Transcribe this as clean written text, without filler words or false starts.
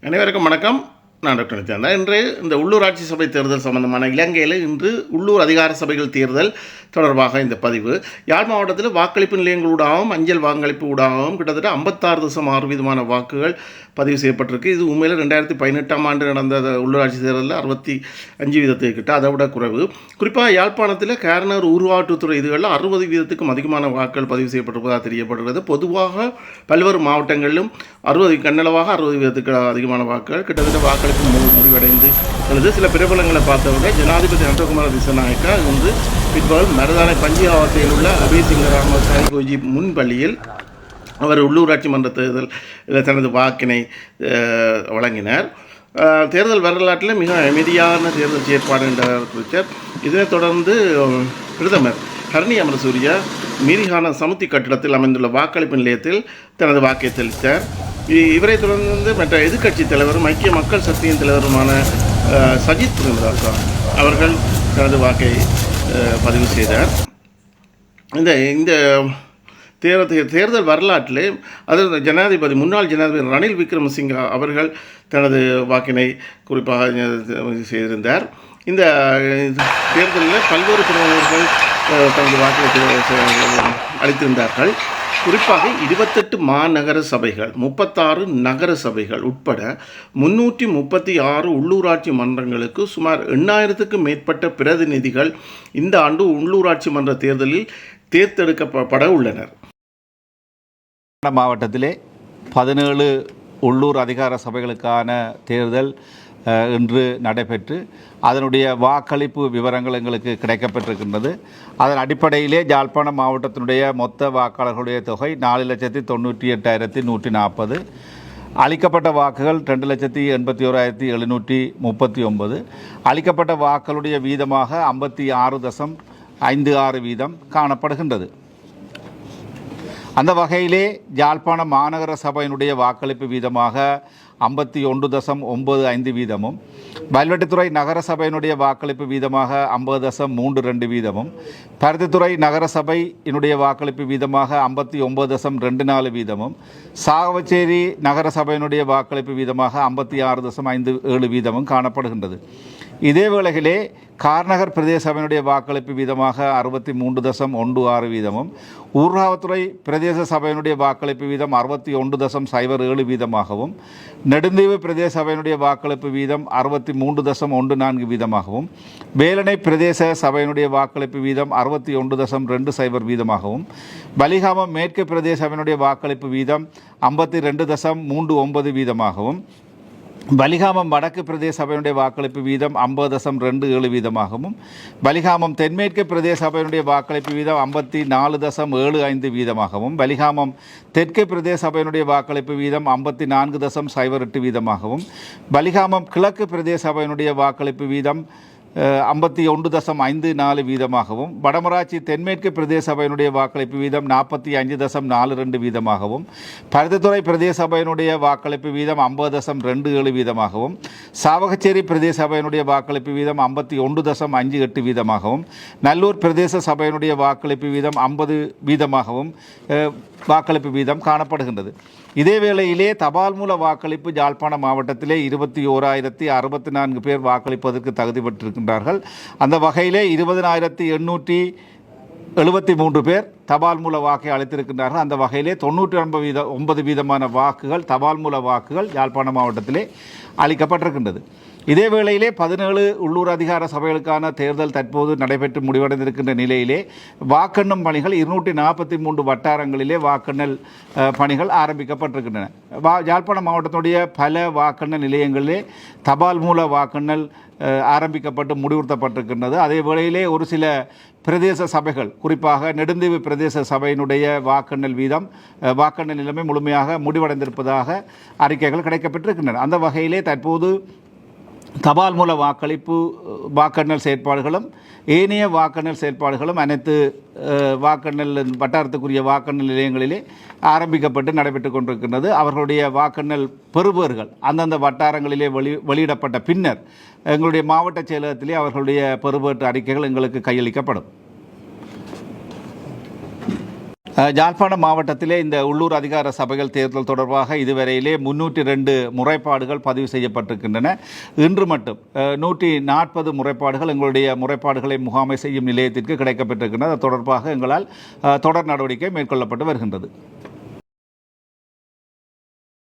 அனைவருக்கும் வணக்கம். நான் டாக்டர் நித்யானந்தா. இன்று இந்த உள்ளூராட்சி சபை தேர்தல் சம்பந்தமான இலங்கையில் இன்று உள்ளூர் அதிகார சபைகள் தேர்தல் தொடர்பாக இந்த பதிவு. யாழ் மாவட்டத்தில் வாக்களிப்பு நிலையங்களூடாகவும் அஞ்சல் வாக்களிப்பு ஊடாகவும் கிட்டத்தட்ட 56.6% வாக்குகள் பதிவு செய்யப்பட்டிருக்கு. இது உண்மையில் 2018ஆம் ஆண்டு நடந்த உள்ளூராட்சி தேர்தலில் 65% கிட்ட, அதை விட குறைவு. குறிப்பாக யாழ்ப்பாணத்தில் கேரனர் உருவாட்டுத்துறை இதுகளில் 60%க்கும் அதிகமான வாக்குகள் பதிவு செய்யப்பட்டிருப்பதாக தெரியப்படுகிறது. பொதுவாக பல்வேறு மாவட்டங்களிலும் 60% அதிகமான வாக்குகள் கிட்டத்தட்ட வாக்களிப்பு முடிவடைந்து அல்லது சில பிரபலங்களை பார்த்தவங்க ஜனாதிபதி அனுரகுமார திசாநாயக்கா இன்று பிற்பகல் மருதானை பஞ்சியாவத்தையில் உள்ள அபேசிங்கராம சாய்கோஜி முன்பள்ளியில் அவர் உள்ளூராட்சி மன்ற தேர்தல் தனது வாக்கினை வழங்கினார். தேர்தல் வரலாற்றில் மிக அமைதியான தேர்தல் செயற்பாடு என்றார் குறித்தார். இதனைத் தொடர்ந்து பிரதமர் ஹரணி அமரசூரியா மீரிகான சமுத்தி கட்டிடத்தில் அமைந்துள்ள வாக்களிப்பு நிலையத்தில் தனது வாக்கை தெளித்தார். இவரை தொடர்ந்து மற்ற எதிர்க்கட்சி தலைவரும் ஐக்கிய மக்கள் சக்தியின் தலைவருமான சஜித் பிரேமதாசா அவர்கள் தனது வாக்கை பதிவு செய்தார். இந்த தேர்தல் வரலாற்றிலே முன்னாள் ஜனாதிபதி ரணில் விக்ரமசிங்க அவர்கள் தனது வாக்கினை குறிப்பாக செய்திருந்தார். இந்த தேர்தலில் பல்வேறு பிரமுகர்கள் தனது வாக்கினை அளித்திருந்தார்கள். குறிப்பாக 28 மாநகர சபைகள், 36 நகர சபைகள் உட்பட 336 உள்ளூராட்சி மன்றங்களுக்கு சுமார் 8000க்கும் மேற்பட்ட பிரதிநிதிகள் இந்த ஆண்டு உள்ளூராட்சி மன்ற தேர்தலில் தேர்ந்தெடுக்கப்பட உள்ளனர். மாவட்டத்திலே 17 உள்ளூர் அதிகார சபைகளுக்கான தேர்தல் இன்று நடைபெற்று அதனுடைய வாக்களிப்பு விவரங்கள் எங்களுக்கு கிடைக்கப்பட்டிருக்கின்றது. அதன் அடிப்படையிலே யாழ்ப்பாணம் மாவட்டத்தினுடைய மொத்த வாக்காளர்களுடைய தொகை 4,98,140. அளிக்கப்பட்ட வாக்குகள் 2,81,739. அளிக்கப்பட்ட வாக்களுடைய வீதமாக 56.56% காணப்படுகின்றது. அந்த வகையிலே யாழ்ப்பாணம் மாநகர சபையினுடைய வாக்களிப்பு வீதமாக 51.95%, வல்வெட்டித்துறை நகர சபையினுடைய வாக்களிப்பு வீதமாக 50.32%, பருத்தித்துறை நகர சபையினுடைய வாக்களிப்பு வீதமாக 59.24%, சாவச்சேரி நகர சபையினுடைய வாக்களிப்பு வீதமாக 56.57% காணப்படுகின்றது. இதே வேளையிலே கார்நகர் பிரதேச சபையினுடைய வாக்களிப்பு வீதமாக 63.16%, ஊர்காவத்துறை பிரதேச சபையினுடைய வாக்களிப்பு வீதம் 61.07%, நெடுந்தீவு பிரதேச சபையினுடைய வாக்களிப்பு வீதம் 63.14%, வேலனை பிரதேச சபையினுடைய வாக்களிப்பு வீதம் 61.20%, பலிகாமம் மேற்கு பிரதேச சபையினுடைய வாக்களிப்பு வீதம் 52.39%, பலிகாமம் வடக்கு பிரதேச சபையினுடைய வாக்களிப்பு வீதம் 50.27%, பலிகாமம் தென்மேற்கு பிரதேச சபையினுடைய வாக்களிப்பு வீதம் 54.75%, பலிகாமம் தெற்கு பிரதேச சபையினுடைய வாக்களிப்பு வீதம் 54.08%, பலிகாமம் கிழக்கு பிரதேச சபையினுடைய வாக்களிப்பு வீதம் 51.54%, வடமராட்சி தென்மேற்கு பிரதேச சபையினுடைய வாக்களிப்பு வீதம் 45.42%, பருத்தித்துறை பிரதேச சபையினுடைய வாக்களிப்பு வீதம் 50.27%, சாவகச்சேரி பிரதேச சபையினுடைய வாக்களிப்பு வீதம் 51.58%, நல்லூர் பிரதேச சபையினுடைய வாக்களிப்பு வீதம் 50% வாக்களிப்பு வீதம் காணப்படுகின்றது. இதே வேளையிலே தபால் மூல வாக்களிப்பு யாழ்ப்பாண மாவட்டத்திலே 21,064 பேர் வாக்களிப்பதற்கு தகுதி பெற்றிருக்கின்றார்கள். அந்த வகையிலே 20,873 பேர் தபால் மூல வாக்கை அளித்திருக்கின்றார்கள். அந்த வகையிலே 99% வாக்குகள் தபால் மூல வாக்குகள் யாழ்ப்பாண மாவட்டத்திலே அளிக்கப்பட்டிருக்கின்றது. இதே வேளையிலே 17 உள்ளூர் அதிகார சபைகளுக்கான தேர்தல் தற்போது நடைபெற்று முடிவடைந்திருக்கின்ற நிலையிலே வாக்கெண்ணும் பணிகள் 243 வட்டாரங்களிலே வாக்கெண்ணல் பணிகள் ஆரம்பிக்கப்பட்டிருக்கின்றன. யாழ்ப்பாணம் மாவட்டத்தினுடைய பல வாக்கெண்ணல் நிலையங்களிலே தபால் மூல வாக்கெண்ணல் ஆரம்பிக்கப்பட்டு முடிவுறுத்தப்பட்டிருக்கின்றது. அதே வேளையிலே ஒரு சில பிரதேச சபைகள், குறிப்பாக நெடுந்தீவு பிரதேச சபையினுடைய வாக்கெண்ணல் நிலைமை முழுமையாக முடிவடைந்திருப்பதாக அறிக்கைகள் கிடைக்கப்பட்டிருக்கின்றன. அந்த வகையிலே தற்போது தபால் மூல வாக்கெண்ணல் செயற்பாடுகளும் ஏனைய வாக்கெண்ணல் செயற்பாடுகளும் அனைத்து வாக்கெண்ணல் வட்டாரத்துக்குரிய வாக்கெண்ணல் நிலையங்களிலே ஆரம்பிக்கப்பட்டு நடைபெற்று கொண்டிருக்கின்றது. அவர்களுடைய வாக்கெண்ணல் பெறுபவர்கள் அந்தந்த வட்டாரங்களிலே வெளியிடப்பட்ட பின்னர் எங்களுடைய மாவட்ட செயலகத்திலே அவர்களுடைய பெறுபேற்று அறிக்கைகள் எங்களுக்கு கையளிக்கப்படும். யாழ்ப்பாணம் மாவட்டத்திலே இந்த உள்ளூர் அதிகார சபைகள் தேர்தல் தொடர்பாக இதுவரையிலே 302 முறைப்பாடுகள் பதிவு செய்யப்பட்டிருக்கின்றன. இன்று மட்டும் 140 முறைப்பாடுகள் எங்களுடைய முறைப்பாடுகளை முகாமை செய்யும் நிலையத்திற்கு கிடைக்கப்பட்டிருக்கின்றன. அது தொடர்பாக எங்களால் தொடர் நடவடிக்கை மேற்கொள்ளப்பட்டு வருகின்றது.